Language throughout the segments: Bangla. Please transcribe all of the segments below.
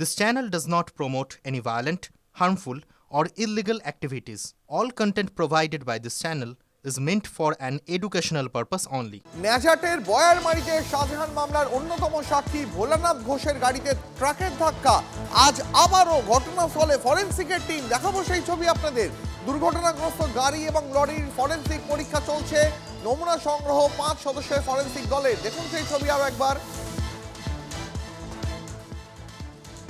This channel does not promote any violent, harmful, or illegal activities. All content provided by this channel is meant for an educational purpose only. ন্যাজাটের বয়ারমারিতে Shahjahan মামলার অন্যতম সাক্ষী ভোলানাথ ঘোষের গাড়িতে ট্রাকের ধাক্কা। আজ আবারও ঘটনাস্থলে ফরেনসিকের টিম। দেখাবো সেই ছবি আপনাদের। দুর্ঘটনাগ্রস্ত গাড়ি এবং লরির ফরেনসিক পরীক্ষা চলছে। নমুনা সংগ্রহ 5 সদস্যের ফরেনসিক দলের। দেখুন সেই ছবি আরও একবার।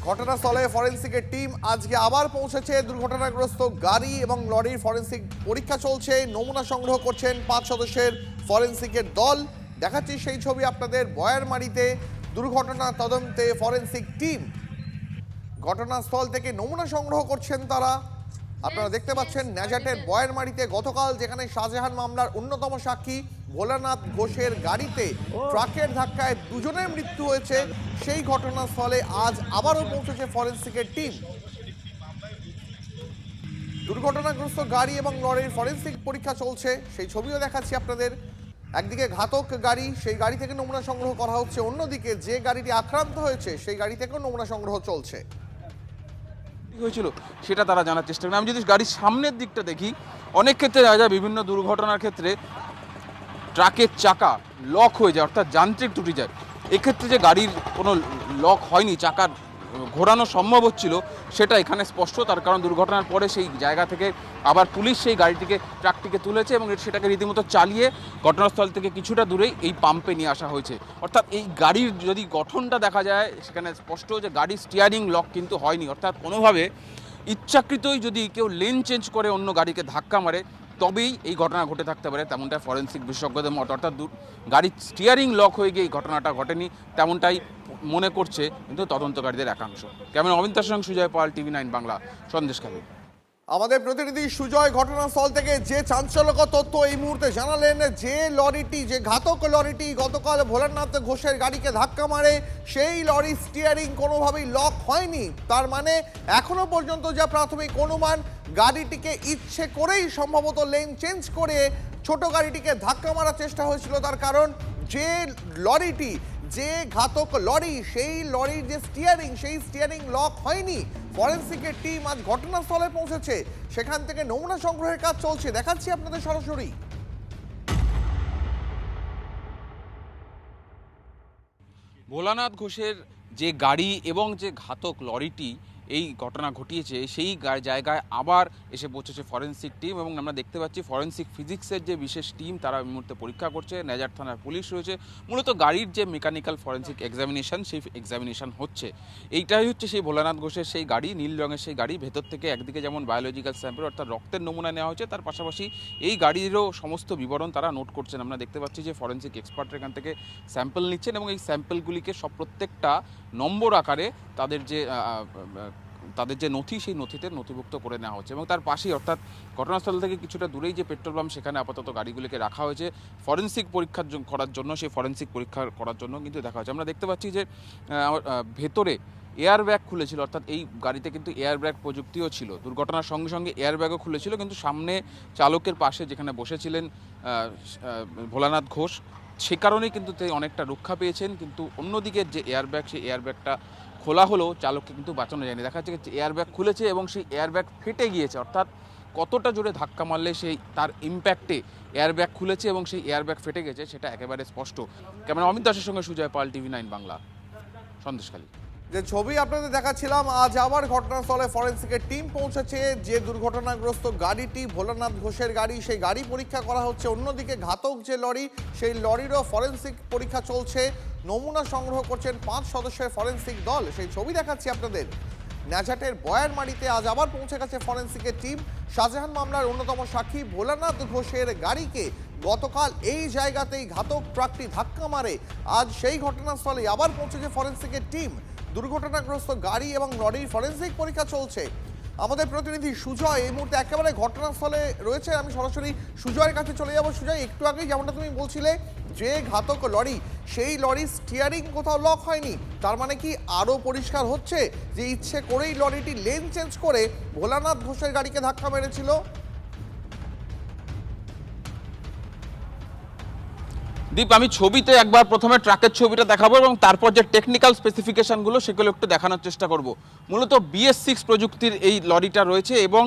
ঘটনাস্থলে ফরেনসিকের টিম আজকে আবার পৌঁছেছে। দুর্ঘটনাগ্রস্ত গাড়ি এবং লরির ফরেনসিক পরীক্ষা চলছে। নমুনা সংগ্রহ করছেন 5 সদস্যের ফরেনসিকের দল। দেখাচ্ছি সেই ছবি আপনাদের। বয়ারমারিতে দুর্ঘটনা তদন্তে ফরেনসিক টিম ঘটনাস্থল থেকে নমুনা সংগ্রহ করছেন তারা। আপনারা দেখতে পাচ্ছেন ন্যাজাটের বয়ারমারিতে গতকাল যেখানে শাহজাহান মামলার অন্যতম সাক্ষী ভোলানাথ ঘোষের গাড়িতে ট্রাকের ধাক্কায় দুজনের মৃত্যু হয়েছে, সেই ঘটনাস্থলে আজ আবারও পৌঁছেছে ফরেনসিকের টিম। দুর্ঘটনাগ্রস্ত গাড়ি এবং লরির ফরেনসিক পরীক্ষা চলছে, সেই ছবিও দেখাচ্ছি আপনাদের। একদিকে ঘাতক গাড়ি, সেই গাড়ি থেকে নমুনা সংগ্রহ করা হচ্ছে, অন্যদিকে যে গাড়িটি আক্রান্ত হয়েছে সেই গাড়ি থেকেও নমুনা সংগ্রহ চলছে। হয়েছিল সেটা তারা জানার চেষ্টা করেন। আমি যদি গাড়ির সামনের দিকটা দেখি, অনেক ক্ষেত্রে দেখা যায় বিভিন্ন দুর্ঘটনার ক্ষেত্রে ট্রাকের চাকা লক হয়ে যায়, অর্থাৎ যান্ত্রিক ত্রুটি যায়। এক্ষেত্রে যে গাড়ির কোনো লক হয়নি, চাকার ঘোরানো সম্ভব হচ্ছিল, সেটা এখানে স্পষ্ট। তার কারণ দুর্ঘটনার পরে সেই জায়গা থেকে আবার পুলিশ সেই গাড়িটিকে, ট্রাকটিকে তুলেছে এবং সেটাকে রীতিমতো চালিয়ে ঘটনাস্থল থেকে কিছুটা দূরেই এই পাম্পে নিয়ে আসা হয়েছে। অর্থাৎ এই গাড়ির যদি গঠনটা দেখা যায়, সেখানে স্পষ্ট যে গাড়ির স্টিয়ারিং লক কিন্তু হয়নি। অর্থাৎ কোনোভাবে ইচ্ছাকৃতই যদি কেউ লেন চেঞ্জ করে অন্য গাড়িকে ধাক্কা মারে, তবেই এই ঘটনা ঘটে থাকতে পারে, তেমনটাই ফরেনসিক বিশেষজ্ঞদের মত। অর্থাৎ গাড়ির স্টিয়ারিং লক হয়ে গিয়ে এই ঘটনাটা ঘটেনি, তেমনটাই মনে করছে কিন্তু তদন্তকারীদের একাংশ। কেমন অবিন্তার সঙ্গে সুজয় পাল, TV9 বাংলা, সন্দেশখালী। আমাদের প্রতিনিধি সুজয় ঘটনাস্থল থেকে যে চাঞ্চল্যকর তথ্য এই মুহূর্তে জানালেন, যে লরিটি, যে ঘাতক লরিটি গতকাল ভোলানাথ ঘোষের গাড়িকে ধাক্কা মারে, সেই লরির স্টিয়ারিং কোনোভাবেই লক হয়নি। তার মানে এখনো পর্যন্ত যা প্রাথমিক অনুমান, গাড়িটিকে ইচ্ছে করেই সম্ভবত লেন চেঞ্জ করে ছোট গাড়িটিকে ধাক্কা মারার চেষ্টা হয়েছিল। তার কারণ যে লরিটি, যে ঘাতক লরি, সেই লরির যে স্টিয়ারিং, সেই স্টিয়ারিং লক হয়নি। ফরেনসিকের টিম আজ ঘটনাস্থলে পৌঁছেছে, সেখান থেকে নমুনা সংগ্রহের কাজ চলছে। দেখাচ্ছি আপনাদের সরাসরি। ভোলানাথ ঘোষের যে গাড়ি এবং যে ঘাতক লরিটি এই ঘটনা ঘটিয়েছে, সেই জায়গায় আবার এসে পৌঁছেছে ফরেনসিক টিম। এবং আমরা দেখতে পাচ্ছি ফরেনসিক ফিজিক্সের যে বিশেষ টিম, তারা এই মুহূর্তে পরীক্ষা করছে। নেজার থানার পুলিশ রয়েছে। মূলত গাড়ির যে মেকানিক্যাল ফরেনসিক এক্সামিনেশন, সেই এক্সামিনেশন হচ্ছে। এইটাই হচ্ছে সেই ভোলানাথ ঘোষের সেই গাড়ি, নীল রঙের সেই গাড়ি। ভেতর থেকে একদিকে যেমন বায়োলজিক্যাল স্যাম্পল অর্থাৎ রক্তের নমুনা নেওয়া হয়েছে, তার পাশাপাশি এই গাড়িরও সমস্ত বিবরণ তারা নোট করছেন। আমরা দেখতে পাচ্ছি যে ফরেনসিক এক্সপার্ট এখান থেকে স্যাম্পল নিচ্ছেন এবং এই স্যাম্পলগুলিকে প্রত্যেকটা নম্বর আকারে তাদের যে নথি, সেই নথিতে নথিভুক্ত করে নেওয়া হচ্ছে। এবং তার পাশেই, অর্থাৎ ঘটনাস্থল থেকে কিছুটা দূরেই যে পেট্রোল পাম্প, সেখানে আপাতত গাড়িগুলিকে রাখা হয়েছে ফরেনসিক পরীক্ষা করার জন্য। সেই ফরেনসিক পরীক্ষা করার জন্য কিন্তু দেখা হচ্ছে। আমরা দেখতে পাচ্ছি যে ভেতরে এয়ার ব্যাগ খুলেছিল, অর্থাৎ এই গাড়িতে কিন্তু এয়ার ব্যাগ প্রযুক্তিও ছিল। দুর্ঘটনার সঙ্গে সঙ্গে এয়ার ব্যাগও খুলেছিল, কিন্তু সামনে চালকের পাশে যেখানে বসেছিলেন ভোলানাথ ঘোষ, সে কারণেই কিন্তু অনেকটা রক্ষা পেয়েছেন। কিন্তু অন্যদিকে যে এয়ারব্যাগ, সেই এয়ারব্যাগটা খোলা হলেও চালককে কিন্তু বাঁচানো যায়নি। দেখা যাচ্ছে যে এয়ারব্যাগ খুলেছে এবং সেই এয়ারব্যাগ ফেটে গিয়েছে। অর্থাৎ কতটা জোরে ধাক্কা মারলে সেই তার ইম্প্যাক্টে এয়ারব্যাগ খুলেছে এবং সেই এয়ারব্যাগ ফেটে গেছে, সেটা একেবারে স্পষ্ট। কেমন অমিত দাসের সঙ্গে সুজয় পাল, TV9 বাংলা, সন্দেশখালী। যে ছবি আপনাদের দেখাচ্ছিলাম, আজ আবার ঘটনাস্থলে ফরেনসিকের টিম পৌঁছেছে। যে দুর্ঘটনাগ্রস্ত গাড়িটি ভোলানাথ ঘোষের গাড়ি, সেই গাড়ি পরীক্ষা করা হচ্ছে। অন্যদিকে ঘাতক যে লরি, সেই লরিরও ফরেনসিক পরীক্ষা চলছে। নমুনা সংগ্রহ করছেন 5 সদস্যের ফরেনসিক দল, সেই ছবি দেখাচ্ছি আপনাদের। ন্যাজাটের বয়ারমারিতে আজ আবার পৌঁছে গেছে ফরেনসিকের টিম। শাহজাহান মামলার অন্যতম সাক্ষী ভোলানাথ ঘোষের গাড়িকে গতকাল এই জায়গাতেই ঘাতক ট্রাকটি ধাক্কা মারে। আজ সেই ঘটনাস্থলে আবার পৌঁছেছে ফরেনসিকের টিম। দুর্ঘটনাগ্রস্ত গাড়ি এবং লরির ফরেনসিক পরীক্ষা চলছে। আমাদের প্রতিনিধি সুজয় এই মুহূর্তে একেবারে ঘটনাস্থলে রয়েছে। আমি সরাসরি সুজয়ের কাছে চলে যাব। সুজয়, একটু আগেই যেমনটা তুমি বলছিলে, যে ঘাতক লরি, সেই লরির স্টিয়ারিং কোথাও লক হয়নি। তার মানে কি আরও পরিষ্কার হচ্ছে যে ইচ্ছে করেই লরিটি লেন চেঞ্জ করে ভোলানাথ ঘোষের গাড়িকে ধাক্কা মেরেছিল? দীপ, আমি ছবিতে একবার প্রথমে ট্রাকের ছবিটা দেখাবো এবং তারপর যে টেকনিক্যাল স্পেসিফিকেশনগুলো সেগুলো একটু দেখানোর চেষ্টা করব। মূলত BS6 প্রযুক্তির এই লরিটা রয়েছে এবং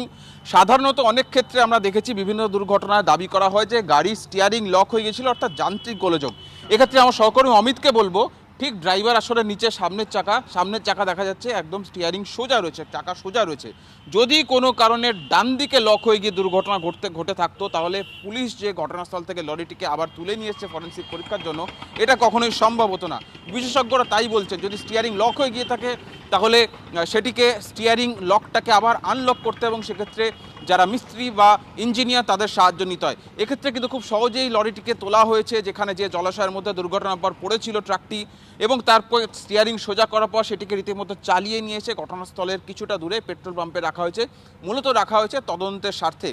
সাধারণত অনেক ক্ষেত্রে আমরা দেখেছি বিভিন্ন দুর্ঘটনায় দাবি করা হয় যে গাড়ির স্টিয়ারিং লক হয়ে গেছিল, অর্থাৎ যান্ত্রিক গোলযোগ। এক্ষেত্রে আমার সহকর্মী অমিতকে বলবো, ঠিক ড্রাইভার আসলে নিচে সামনের চাকা দেখা যাচ্ছে একদম স্টিয়ারিং সোজা রয়েছে, চাকা সোজা রয়েছে। যদি কোনো কারণে ডান দিকে লক হয়ে গিয়ে দুর্ঘটনা ঘটে থাকতো তাহলে পুলিশ যে ঘটনাস্থল থেকে লরিটিকে আবার তুলে নিয়ে এসছে ফরেন্সিক পরীক্ষার জন্য, এটা কখনোই সম্ভব হতো না। বিশেষজ্ঞরা তাই বলছেন, যদি স্টিয়ারিং লক হয়ে গিয়ে থাকে তাহলে সেটিকে স্টিয়ারিং লকটাকে আবার আনলক করতে এবং সেক্ষেত্রে যারা মিস্ত্রি বা ইঞ্জিনিয়ার তাদের সাহায্য নিতে হয়। এক্ষেত্রে কিন্তু খুব সহজেই লরিটিকে তোলা হয়েছে, যেখানে যে জলাশয়ের মধ্যে দুর্ঘটনার পর পড়েছিল ট্রাকটি, এবং তারপর স্টিয়ারিং সোজা করার পর সেটিকে রীতিমতো চালিয়ে নিয়ে এসে ঘটনাস্থলের কিছুটা দূরে পেট্রোল পাম্পে রাখা হয়েছে। মূলত রাখা হয়েছে তদন্তের স্বার্থে,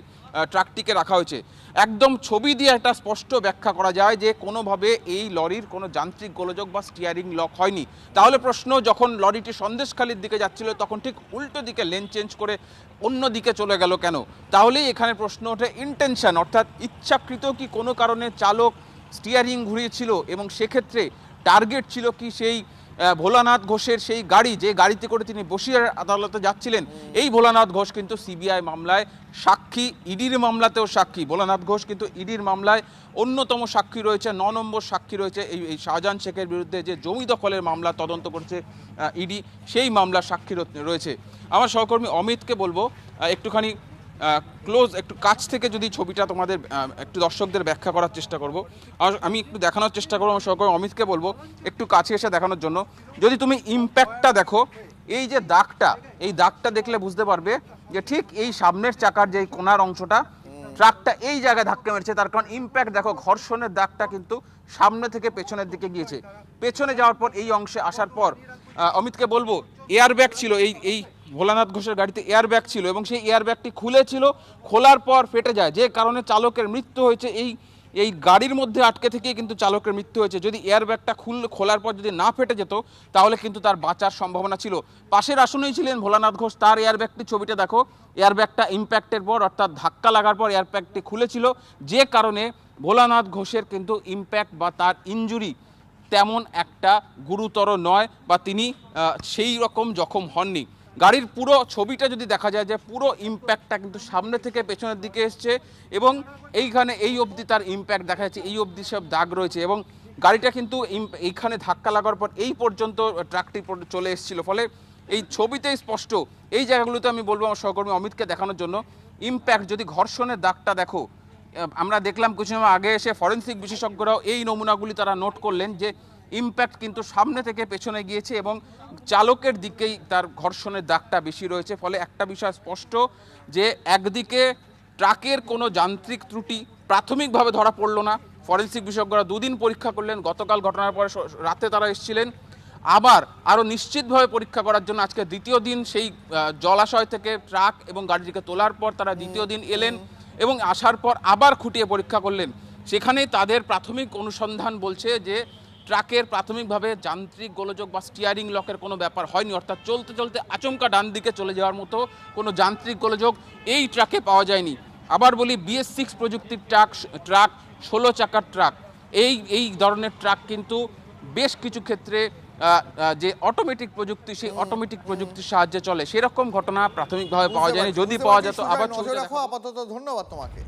ট্রাকটিকে রাখা হয়েছে। একদম ছবি দিয়ে একটা স্পষ্ট ব্যাখ্যা করা যায় যে কোনোভাবে এই লরির কোনো যান্ত্রিক গোলযোগ বা স্টিয়ারিং লক হয়নি। তাহলে প্রশ্ন, যখন লরিটি সন্দেশখালির দিকে যাচ্ছিল তখন ঠিক উল্টো দিকে লেন চেঞ্জ করে অন্য দিকে চলে গেল কেন? তাহলেই এখানে প্রশ্ন ওঠে ইন্টেনশন, অর্থাৎ ইচ্ছাকৃত কি কোনো কারণে চালক স্টিয়ারিং ঘুরিয়েছিল এবং সেক্ষেত্রে টার্গেট ছিল কি সেই ভোলানাথ ঘোষের সেই গাড়ি, যে গাড়িতে করে তিনি বসিরহাট আদালতে যাচ্ছিলেন। এই ভোলানাথ ঘোষ কিন্তু সিবিআই মামলায় সাক্ষী, ইডির মামলাতেও সাক্ষী। ভোলানাথ ঘোষ কিন্তু ইডির মামলায় অন্যতম সাক্ষী রয়েছে, 9 নম্বর সাক্ষী রয়েছে। এই শাহজাহান শেখের বিরুদ্ধে যে জমি দখলের মামলা তদন্ত করছে ইডি, সেই মামলার সাক্ষী রয়েছে। আমার সহকর্মী অমিতকে বলবো একটুখানি একটু কাছ থেকে যদি ছবিটা তোমাদের একটু দর্শকদের ব্যাখ্যা করার চেষ্টা করব। আমি একটু দেখানোর চেষ্টা করবো, আমার সহকর্মী অমিতকে বলবো একটু কাছে এসে দেখানোর জন্য। যদি তুমি ইম্প্যাক্টটা দেখো, এই যে দাগটা, এই দাগটা দেখলে বুঝতে পারবে যে ঠিক এই সামনের চাকার যে কোনার অংশটা, ট্রাকটা এই জায়গায় ধাক্কা মেরেছে। তার কারণ ইম্প্যাক্ট দেখো, ঘর্ষণের দাগটা কিন্তু সামনে থেকে পেছনের দিকে গিয়েছে। পেছনে যাওয়ার পর এই অংশে আসার পর অমিতকে বলবো, এয়ারব্যাগ ছিল এই ভোলানাথ ঘোষের গাড়িতে, এয়ারব্যাগ ছিল এবং সেই এয়ারব্যাগটি খুলেছিল, খোলার পর ফেটে যায়, যে কারণে চালকের মৃত্যু হয়েছে। এই গাড়ির মধ্যে আটকে থেকে কিন্তু চালকের মৃত্যু হয়েছে। যদি এয়ারব্যাগটা খোলার পর যদি না ফেটে যেত তাহলে কিন্তু তার বাঁচার সম্ভাবনা ছিল। পাশের আসনেই ছিলেন ভোলানাথ ঘোষ, তার এয়ারব্যাগটি ছবিটা দেখো, এয়ারব্যাগটা ইম্প্যাক্টের পর, অর্থাৎ ধাক্কা লাগার পর এয়ারব্যাগটি খুলেছিল, যে কারণে ভোলানাথ ঘোষের কিন্তু ইম্প্যাক্ট বা তার ইনজুরি তেমন একটা গুরুতর নয়, বা তিনি সেই রকম জখম হননি। গাড়ির পুরো ছবিটা যদি দেখা যায়, যে পুরো ইম্প্যাক্টটা কিন্তু সামনে থেকে পেছনের দিকে এসছে এবং এইখানে এই অবধি তার ইম্প্যাক্ট দেখা যাচ্ছে, এই অবধি সব দাগ রয়েছে এবং গাড়িটা কিন্তু এইখানে ধাক্কা লাগার পর এই পর্যন্ত ট্রাকটি চলে এসেছিল। ফলে এই ছবিতেই স্পষ্ট, এই জায়গাগুলোতে আমি বলবো আমার সহকর্মী অমিতকে দেখানোর জন্য, ইম্প্যাক্ট যদি ঘর্ষণের দাগটা দেখো, আমরা দেখলাম কিছু সময় আগে এসে ফরেন্সিক বিশেষজ্ঞরাও এই নমুনাগুলি তারা নোট করলেন যে ইম্প্যাক্ট কিন্তু সামনে থেকে পেছনে গিয়েছে এবং চালকের দিকেই তার ঘর্ষণের দাগটা বেশি রয়েছে। ফলে একটা বিষয় স্পষ্ট যে একদিকে ট্রাকের কোনো যান্ত্রিক ত্রুটি প্রাথমিকভাবে ধরা পড়লো না, ফরেন্সিক বিশেষজ্ঞরা 2 দিন পরীক্ষা করলেন, গতকাল ঘটনার পরে রাতে তারা এসেছিলেন, আবার আরও নিশ্চিতভাবে পরীক্ষা করার জন্য আজকে দ্বিতীয় দিন সেই জলাশয় থেকে ট্রাক এবং গাড়িটিকে তোলার পর তারা দ্বিতীয় দিন এলেন এবং আসার পর আবার খুঁটিয়ে পরীক্ষা করলেন। সেখানে তাদের প্রাথমিক অনুসন্ধান বলছে যে ট্রাকের প্রাথমিকভাবে যান্ত্রিক গোলযোগ বা স্টিয়ারিং লকের কোনো ব্যাপার হয়নি, অর্থাৎ চলতে চলতে আচমকা ডান দিকে চলে যাওয়ার মতো কোনো যান্ত্রিক গোলযোগ এই ট্রাকে পাওয়া যায়নি। আবার বলি, BS6 প্রযুক্তির ট্রাক 16 চাকার ট্রাক, এই ধরনের ট্রাক কিন্তু বেশ কিছু ক্ষেত্রে যে অটোমেটিক প্রযুক্তি, সেই অটোমেটিক প্রযুক্তির সাহায্যে চলে, সেরকম ঘটনা প্রাথমিকভাবে পাওয়া যায়নি। যদি পাওয়া যেত আবার নজর রাখো। আপাতত ধন্যবাদ তোমাকে।